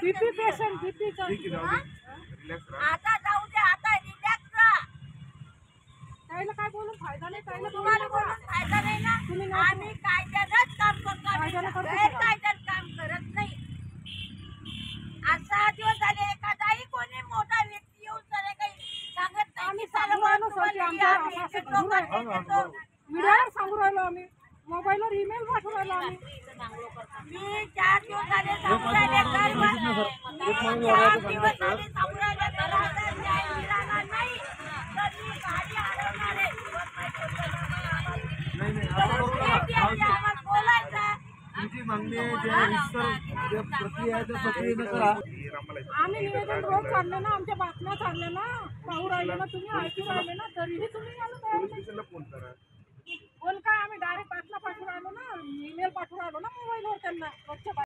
BP patient बीपीचा आता जाऊ दे, आता रिलॅक्स राहा. त्याला काय बोलून फायदा नाही, त्याला तुम्हाला बोलून फायदा नाही ना. आम्ही कायद्यानंच काम करतो, आम्ही गैरकायद्यात काम करत नाही. आज 6 दिवस झाले एखादाही कोणी मोठा व्यक्ती येऊन सगळे काही सांगत नाही. आम्ही सांगू राहिलो सर की आमच्या असं घडून राहिलं. मीडियावर सांगू राहिलो आम्ही, मोबाईलवर ईमेल पाठवून राहिलो आम्ही. मी 4 दिवस झाले सांगू राहिले, 4 दिवस झाले सांगू राहिले, घराचा न्याय मिळाला नाही तर मी गाडी अडवणार आहे. आम्हाला बोलायचं. तुमची मागणी जे प्रक्रिया आहे त्या प्रक्रियेनं करा. आम्ही निवेदन रोज चालले ना, आमच्या बातम्या चालल्या ना, पाहू राहिले ना, तुम्ही ऐकू राहिले ना, तरीही तुम्ही यायला तयार नाही. बोल काय, आम्ही डायरेक्ट बातम्या पाठवून राहिलो ना, ईमेल पाठवून राहिलो ना मोबाईलवर त्यांना.